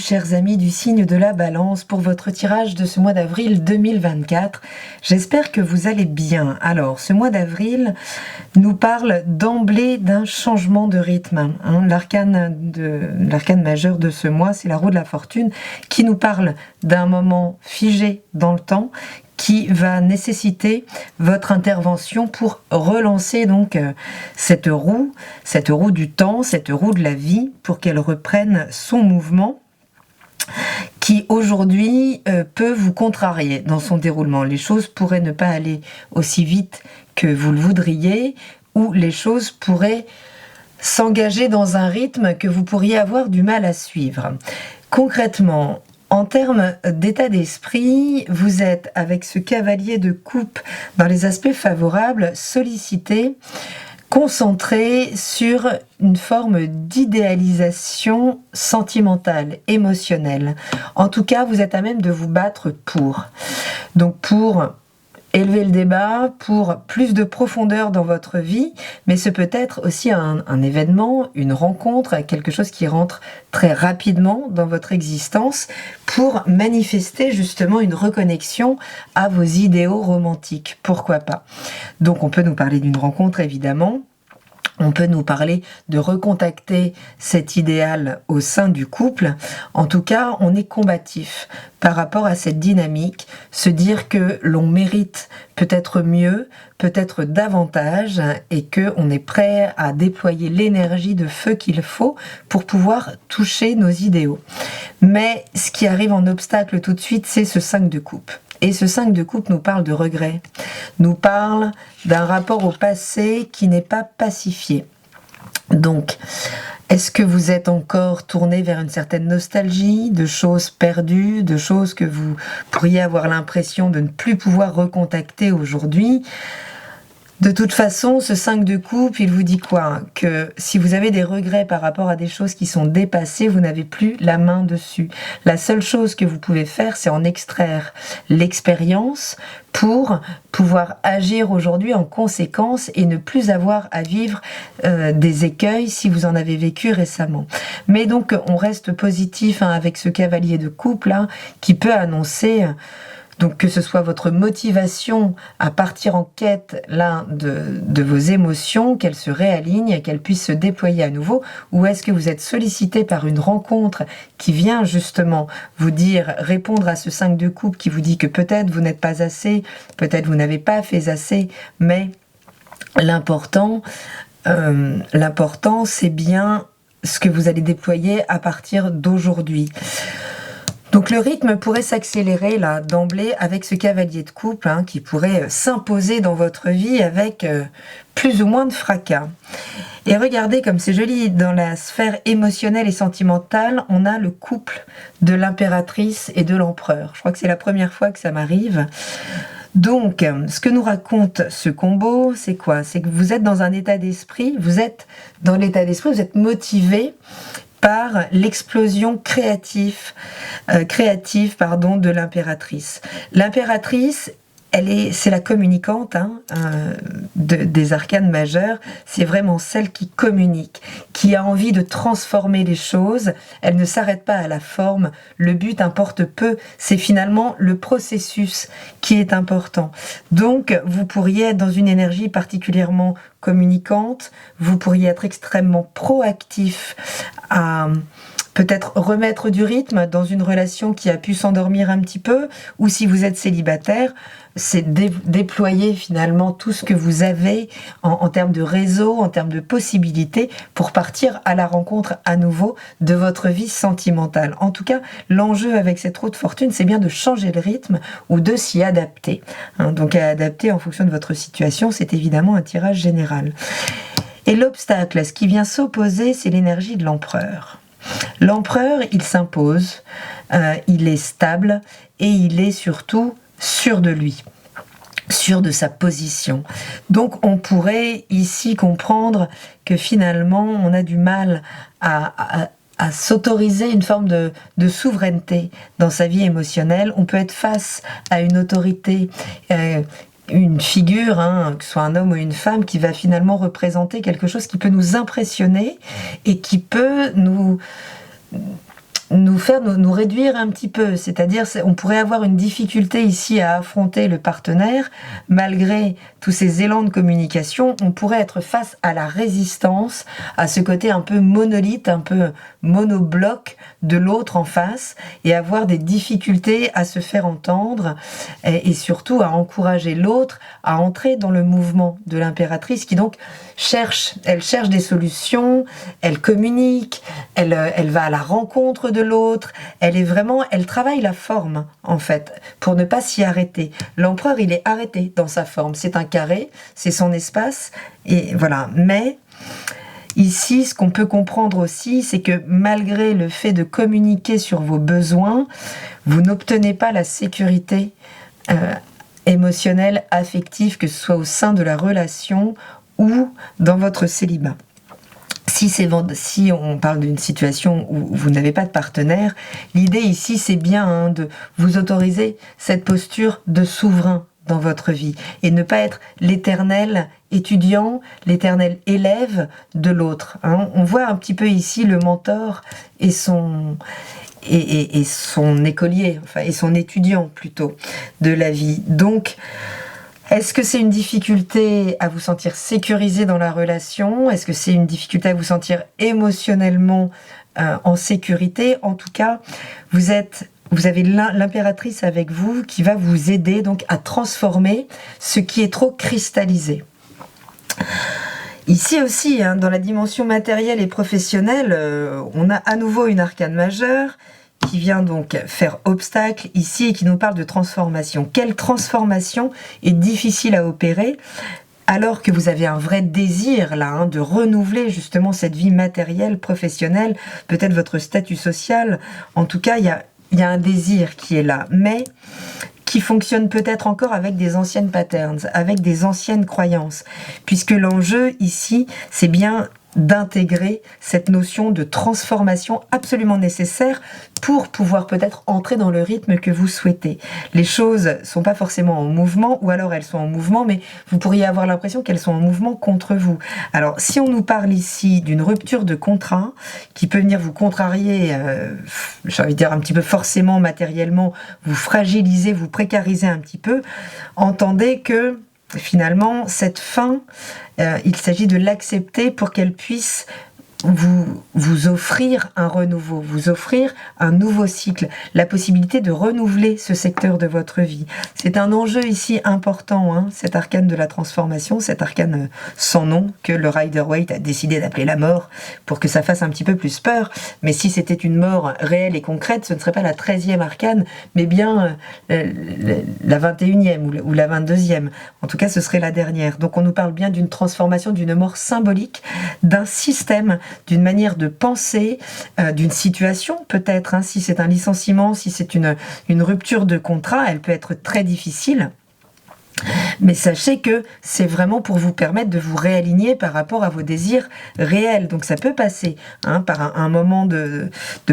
chers amis du signe de la Balance, pour votre tirage de ce mois d'avril 2024. J'espère que vous allez bien. Alors, ce mois d'avril nous parle d'emblée d'un changement de rythme. L'arcane majeur de ce mois, c'est la roue de la fortune, qui nous parle d'un moment figé dans le temps, qui va nécessiter votre intervention pour relancer donc cette roue du temps, cette roue de la vie, pour qu'elle reprenne son mouvement, qui aujourd'hui peut vous contrarier dans son déroulement. Les choses pourraient ne pas aller aussi vite que vous le voudriez, ou les choses pourraient s'engager dans un rythme que vous pourriez avoir du mal à suivre. Concrètement, en termes d'état d'esprit, vous êtes, avec ce cavalier de coupe dans les aspects favorables, sollicité, concentré sur une forme d'idéalisation sentimentale, émotionnelle. En tout cas, vous êtes à même de vous battre pour. Donc pour élever le débat, pour plus de profondeur dans votre vie, mais ce peut être aussi un événement, une rencontre, quelque chose qui rentre très rapidement dans votre existence pour manifester justement une reconnexion à vos idéaux romantiques. Pourquoi pas? Donc on peut nous parler d'une rencontre évidemment. On peut nous parler de recontacter cet idéal au sein du couple. En tout cas, on est combatif par rapport à cette dynamique, se dire que l'on mérite peut-être mieux, peut-être davantage, et qu'on est prêt à déployer l'énergie de feu qu'il faut pour pouvoir toucher nos idéaux. Mais ce qui arrive en obstacle tout de suite, c'est ce 5 de coupe. Et ce 5 de coupe nous parle de regret, nous parle d'un rapport au passé qui n'est pas pacifié. Donc, est-ce que vous êtes encore tourné vers une certaine nostalgie, de choses perdues, de choses que vous pourriez avoir l'impression de ne plus pouvoir recontacter aujourd'hui ? De toute façon, ce 5 de coupe, il vous dit quoi? Que si vous avez des regrets par rapport à des choses qui sont dépassées, vous n'avez plus la main dessus. La seule chose que vous pouvez faire, c'est en extraire l'expérience pour pouvoir agir aujourd'hui en conséquence et ne plus avoir à vivre des écueils si vous en avez vécu récemment. Mais donc, on reste positif avec ce cavalier de coupe là, qui peut annoncer... Donc que ce soit votre motivation à partir en quête là, de vos émotions, qu'elles se réalignent, qu'elles puissent se déployer à nouveau, ou est-ce que vous êtes sollicité par une rencontre qui vient justement vous dire, répondre à ce 5 de coupe qui vous dit que peut-être vous n'êtes pas assez, peut-être vous n'avez pas fait assez, mais l'important c'est bien ce que vous allez déployer à partir d'aujourd'hui. Donc le rythme pourrait s'accélérer là d'emblée avec ce cavalier de coupe qui pourrait s'imposer dans votre vie avec plus ou moins de fracas. Et regardez comme c'est joli, dans la sphère émotionnelle et sentimentale, on a le couple de l'impératrice et de l'empereur. Je crois que c'est la première fois que ça m'arrive. Donc, ce que nous raconte ce combo, c'est quoi? C'est que vous êtes dans un état d'esprit, vous êtes motivé par l'explosion créative de l'impératrice. L'impératrice, c'est la communicante des arcanes majeurs, c'est vraiment celle qui communique, qui a envie de transformer les choses, elle ne s'arrête pas à la forme, le but importe peu, c'est finalement le processus qui est important. Donc vous pourriez être dans une énergie particulièrement communicante, vous pourriez être extrêmement proactif à peut-être remettre du rythme dans une relation qui a pu s'endormir un petit peu, ou si vous êtes célibataire, c'est déployer finalement tout ce que vous avez en termes de réseau, en termes de possibilités pour partir à la rencontre à nouveau de votre vie sentimentale. En tout cas, l'enjeu avec cette roue de fortune, c'est bien de changer le rythme ou de s'y adapter. Donc à adapter en fonction de votre situation, c'est évidemment un tirage général. Et l'obstacle, ce qui vient s'opposer, c'est l'énergie de l'empereur. L'empereur, il s'impose, il est stable et il est surtout sûr de lui, sûr de sa position. Donc on pourrait ici comprendre que finalement on a du mal à s'autoriser une forme de souveraineté dans sa vie émotionnelle. On peut être face à une autorité, une figure, que ce soit un homme ou une femme, qui va finalement représenter quelque chose qui peut nous impressionner et qui peut nous nous réduire un petit peu. C'est-à-dire, on pourrait avoir une difficulté ici à affronter le partenaire. Malgré tous ces élans de communication, on pourrait être face à la résistance, à ce côté un peu monolithe, un peu monobloc de l'autre en face, et avoir des difficultés à se faire entendre, et surtout à encourager l'autre à entrer dans le mouvement de l'impératrice, qui donc cherche des solutions, elle communique, elle va à la rencontre de l'autre, elle travaille la forme, en fait, pour ne pas s'y arrêter. L'empereur, il est arrêté dans sa forme, c'est un carré, c'est son espace, et voilà. Mais ici, ce qu'on peut comprendre aussi, c'est que malgré le fait de communiquer sur vos besoins, vous n'obtenez pas la sécurité émotionnelle, affective, que ce soit au sein de la relation ou dans votre célibat. Si on parle d'une situation où vous n'avez pas de partenaire, l'idée ici, c'est bien de vous autoriser cette posture de souverain dans votre vie et ne pas être l'éternel étudiant, l'éternel élève de l'autre. On voit un petit peu ici le mentor et son écolier, et son étudiant plutôt de la vie. Donc, est-ce que c'est une difficulté à vous sentir sécurisé dans la relation? Est-ce que c'est une difficulté à vous sentir émotionnellement en sécurité? En tout cas, vous avez l'impératrice avec vous qui va vous aider donc à transformer ce qui est trop cristallisé. Ici aussi, dans la dimension matérielle et professionnelle, on a à nouveau une arcane majeure qui vient donc faire obstacle ici et qui nous parle de transformation. Quelle transformation est difficile à opérer alors que vous avez un vrai désir là, de renouveler justement cette vie matérielle, professionnelle, peut-être votre statut social. En tout cas, il y a un désir qui est là, mais qui fonctionne peut-être encore avec des anciennes patterns, avec des anciennes croyances, puisque l'enjeu ici, c'est bien d'intégrer cette notion de transformation absolument nécessaire pour pouvoir peut-être entrer dans le rythme que vous souhaitez. Les choses sont pas forcément en mouvement, ou alors elles sont en mouvement, mais vous pourriez avoir l'impression qu'elles sont en mouvement contre vous. Alors, si on nous parle ici d'une rupture de contrat, qui peut venir vous contrarier, j'ai envie de dire un petit peu forcément, matériellement, vous fragiliser, vous précariser un petit peu, entendez que finalement, cette fin, il s'agit de l'accepter pour qu'elle puisse vous offrir un renouveau, vous offrir un nouveau cycle, la possibilité de renouveler ce secteur de votre vie. C'est un enjeu ici important, cet arcane de la transformation, cet arcane sans nom que le Rider-Waite a décidé d'appeler la mort pour que ça fasse un petit peu plus peur. Mais si c'était une mort réelle et concrète, ce ne serait pas la 13e arcane, mais bien la 21e ou la 22e. En tout cas, ce serait la dernière. Donc on nous parle bien d'une transformation, d'une mort symbolique, d'un système, d'une manière de penser, d'une situation peut-être, si c'est un licenciement, si c'est une rupture de contrat, elle peut être très difficile. Mais sachez que c'est vraiment pour vous permettre de vous réaligner par rapport à vos désirs réels. Donc ça peut passer par un moment de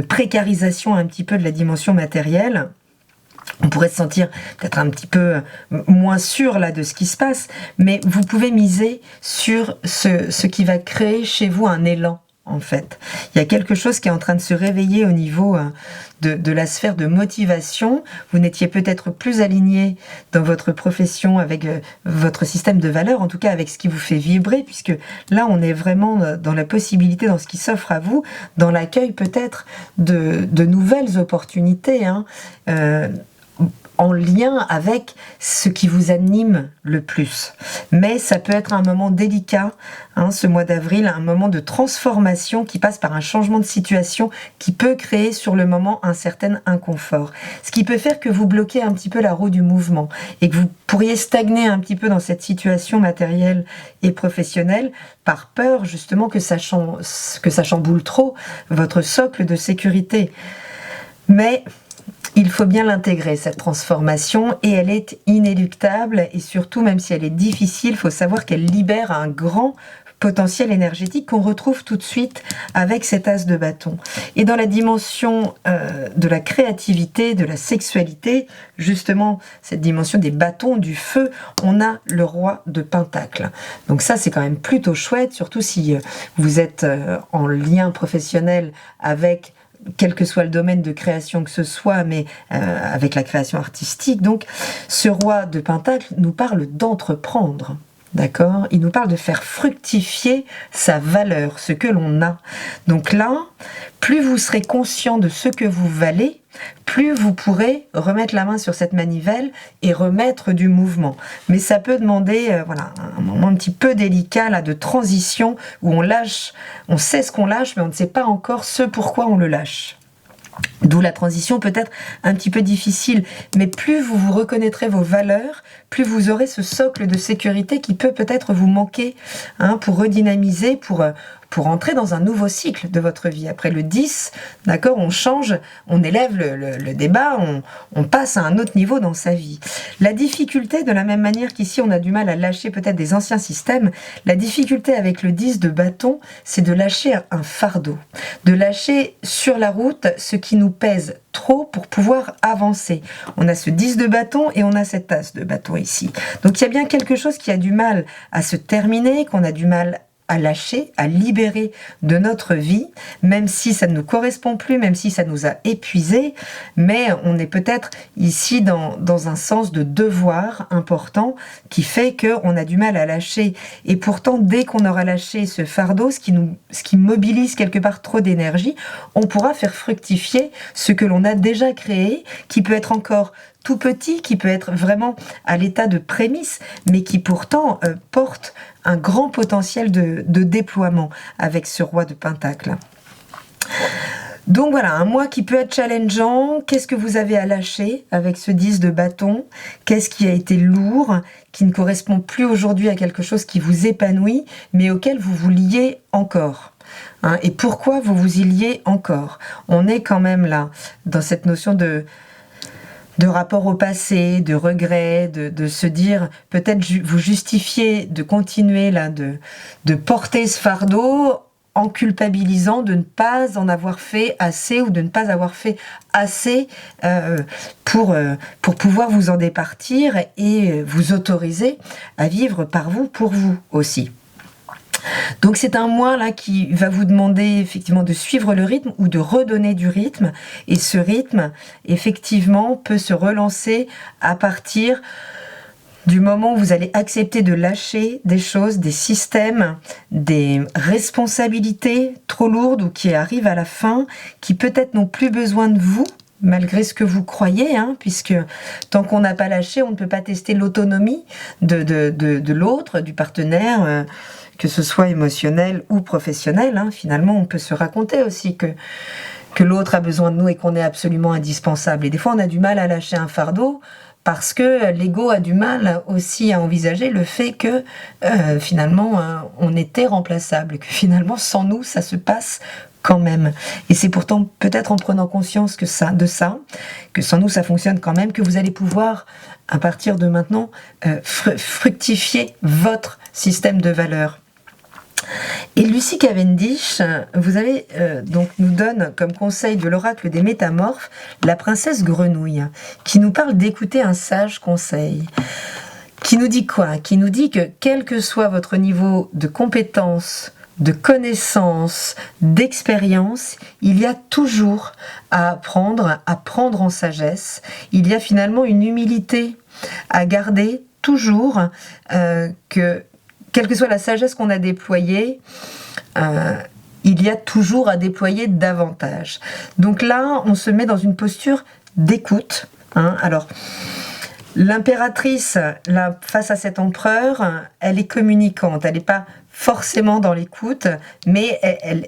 précarisation un petit peu de la dimension matérielle. On pourrait se sentir peut-être un petit peu moins sûr là de ce qui se passe, mais vous pouvez miser sur ce qui va créer chez vous un élan. En fait, il y a quelque chose qui est en train de se réveiller au niveau de la sphère de motivation. Vous n'étiez peut-être plus aligné dans votre profession avec votre système de valeurs, en tout cas avec ce qui vous fait vibrer, puisque là, on est vraiment dans la possibilité, dans ce qui s'offre à vous, dans l'accueil peut-être de nouvelles opportunités, en lien avec ce qui vous anime le plus. Mais ça peut être un moment délicat, ce mois d'avril, un moment de transformation qui passe par un changement de situation qui peut créer sur le moment un certain inconfort. Ce qui peut faire que vous bloquez un petit peu la roue du mouvement et que vous pourriez stagner un petit peu dans cette situation matérielle et professionnelle par peur justement que ça chamboule trop votre socle de sécurité. Mais il faut bien l'intégrer, cette transformation, et elle est inéluctable, et surtout, même si elle est difficile, il faut savoir qu'elle libère un grand potentiel énergétique qu'on retrouve tout de suite avec cet as de bâton. Et dans la dimension de la créativité, de la sexualité, justement, cette dimension des bâtons, du feu, on a le roi de Pentacle. Donc ça, c'est quand même plutôt chouette, surtout si vous êtes en lien professionnel avec quel que soit le domaine de création que ce soit, mais avec la création artistique. Donc, ce roi de Pentacle nous parle d'entreprendre. D'accord? Il nous parle de faire fructifier sa valeur, ce que l'on a. Donc là, plus vous serez conscient de ce que vous valez, plus vous pourrez remettre la main sur cette manivelle et remettre du mouvement. Mais ça peut demander voilà, un moment un petit peu délicat là, de transition où on lâche, on sait ce qu'on lâche, mais on ne sait pas encore ce pourquoi on le lâche. D'où la transition peut être un petit peu difficile, mais plus vous vous reconnaîtrez vos valeurs, plus vous aurez ce socle de sécurité qui peut peut-être vous manquer pour redynamiser, pour entrer dans un nouveau cycle de votre vie. Après le 10, d'accord, on change, on élève le débat, on passe à un autre niveau dans sa vie. La difficulté, de la même manière qu'ici on a du mal à lâcher peut-être des anciens systèmes, la difficulté avec le 10 de bâton, c'est de lâcher un fardeau, de lâcher sur la route ce qui nous pèse trop pour pouvoir avancer. On a ce 10 de bâton et on a cette as de bâton ici. Donc il y a bien quelque chose qui a du mal à se terminer, qu'on a du mal à lâcher, à libérer de notre vie, même si ça ne nous correspond plus, même si ça nous a épuisés, mais on est peut-être ici dans un sens de devoir important qui fait qu'on a du mal à lâcher. Et pourtant, dès qu'on aura lâché ce fardeau, ce qui mobilise quelque part trop d'énergie, on pourra faire fructifier ce que l'on a déjà créé, qui peut être encore tout petit, qui peut être vraiment à l'état de prémisse, mais qui pourtant porte un grand potentiel de déploiement avec ce roi de Pentacle. Donc voilà, un mois qui peut être challengeant. Qu'est-ce que vous avez à lâcher avec ce 10 de bâton? Qu'est-ce qui a été lourd, qui ne correspond plus aujourd'hui à quelque chose qui vous épanouit, mais auquel vous vous liez encore? Et pourquoi vous vous y liez encore? On est quand même là, dans cette notion de rapport au passé, de regret, de se dire, peut-être vous justifier de continuer là, de porter ce fardeau en culpabilisant de ne pas en avoir fait assez ou de ne pas avoir fait assez pour pouvoir vous en départir et vous autoriser à vivre par vous, pour vous aussi. Donc c'est un mois là qui va vous demander effectivement de suivre le rythme ou de redonner du rythme, et ce rythme effectivement peut se relancer à partir du moment où vous allez accepter de lâcher des choses, des systèmes, des responsabilités trop lourdes ou qui arrivent à la fin, qui peut-être n'ont plus besoin de vous, malgré ce que vous croyez, puisque tant qu'on n'a pas lâché, on ne peut pas tester l'autonomie de l'autre, du partenaire, que ce soit émotionnel ou professionnel. Finalement, on peut se raconter aussi que l'autre a besoin de nous et qu'on est absolument indispensable. Et des fois, on a du mal à lâcher un fardeau parce que l'ego a du mal aussi à envisager le fait que finalement, on était remplaçable, que finalement, sans nous, ça se passe quand même. Et c'est pourtant peut-être en prenant conscience que sans nous ça fonctionne quand même, que vous allez pouvoir à partir de maintenant fructifier votre système de valeurs. Et Lucy Cavendish, vous avez donc nous donne comme conseil de l'oracle des métamorphes la princesse grenouille, qui nous parle d'écouter un sage conseil. Qui nous dit quoi? Qui nous dit que quel que soit votre niveau de compétence, de connaissance, d'expérience, il y a toujours à apprendre, à prendre en sagesse. Il y a finalement une humilité à garder toujours, que quelle que soit la sagesse qu'on a déployée, il y a toujours à déployer davantage. Donc là, on se met dans une posture d'écoute. Alors, l'impératrice, là, face à cet empereur, elle est communicante, elle n'est pas forcément dans l'écoute, mais elle,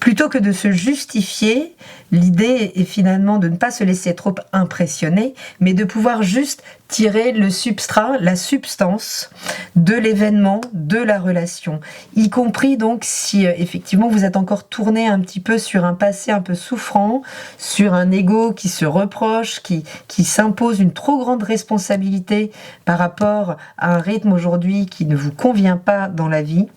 plutôt que de se justifier, l'idée est finalement de ne pas se laisser trop impressionner, mais de pouvoir juste tirer le substrat, la substance de l'événement, de la relation. Y compris donc si effectivement vous êtes encore tourné un petit peu sur un passé un peu souffrant, sur un ego qui se reproche, qui s'impose une trop grande responsabilité par rapport à un rythme aujourd'hui qui ne vous convient pas dans la vie.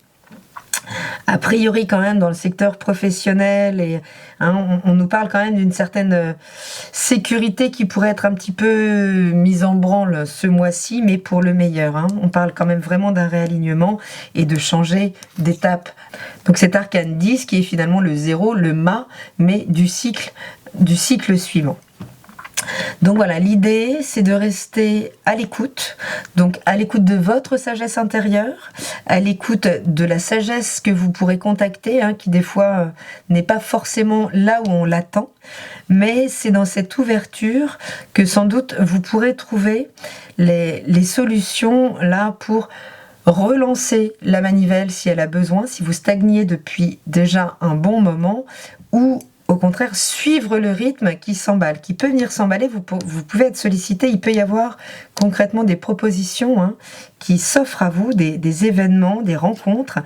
A priori quand même dans le secteur professionnel et on nous parle quand même d'une certaine sécurité qui pourrait être un petit peu mise en branle ce mois-ci, mais pour le meilleur. On parle quand même vraiment d'un réalignement et de changer d'étape. Donc cet arcane 10 qui est finalement le 0, le mât, mais du cycle suivant. Donc voilà, l'idée c'est de rester à l'écoute, donc à l'écoute de votre sagesse intérieure, à l'écoute de la sagesse que vous pourrez contacter, qui des fois n'est pas forcément là où on l'attend, mais c'est dans cette ouverture que sans doute vous pourrez trouver les solutions là pour relancer la manivelle si elle a besoin, si vous stagniez depuis déjà un bon moment, ou au contraire, suivre le rythme qui s'emballe, qui peut venir s'emballer, vous pouvez être sollicité, il peut y avoir concrètement des propositions qui s'offrent à vous, des événements, des rencontres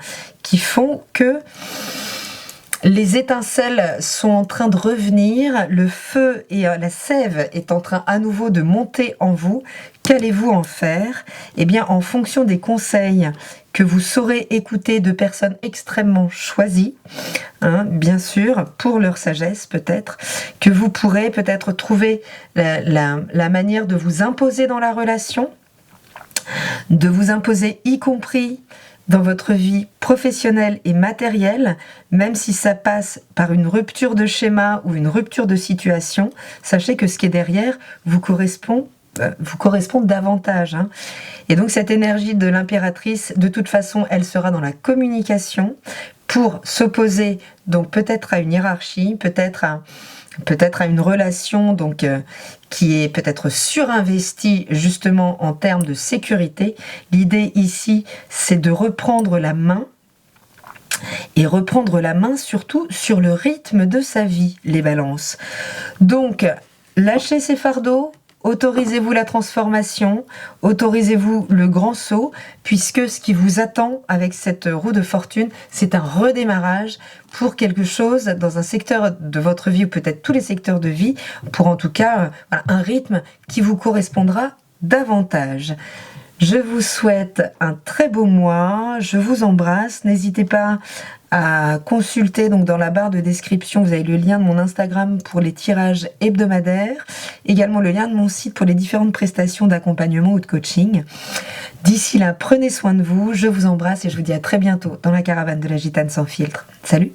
qui font que les étincelles sont en train de revenir, le feu et la sève est en train à nouveau de monter en vous. Qu'allez-vous en faire? Eh bien, en fonction des conseils que vous saurez écouter de personnes extrêmement choisies, bien sûr, pour leur sagesse peut-être, que vous pourrez peut-être trouver la manière de vous imposer dans la relation, de vous imposer y compris dans votre vie professionnelle et matérielle, même si ça passe par une rupture de schéma ou une rupture de situation, sachez que ce qui est derrière vous correspond davantage. Et donc cette énergie de l'impératrice, de toute façon, elle sera dans la communication pour s'opposer donc peut-être à une hiérarchie, peut-être à une relation donc qui est peut-être surinvestie justement en termes de sécurité. L'idée ici, c'est de reprendre la main, et reprendre la main surtout sur le rythme de sa vie, les balances. Donc, lâchez ces fardeaux, autorisez-vous la transformation, autorisez-vous le grand saut, puisque ce qui vous attend avec cette roue de fortune, c'est un redémarrage pour quelque chose dans un secteur de votre vie, ou peut-être tous les secteurs de vie, pour en tout cas un rythme qui vous correspondra davantage. Je vous souhaite un très beau mois, je vous embrasse, n'hésitez pas à consulter, donc dans la barre de description, vous avez le lien de mon Instagram pour les tirages hebdomadaires, également le lien de mon site pour les différentes prestations d'accompagnement ou de coaching. D'ici là, prenez soin de vous, je vous embrasse et je vous dis à très bientôt dans la caravane de la Gitane sans filtre. Salut!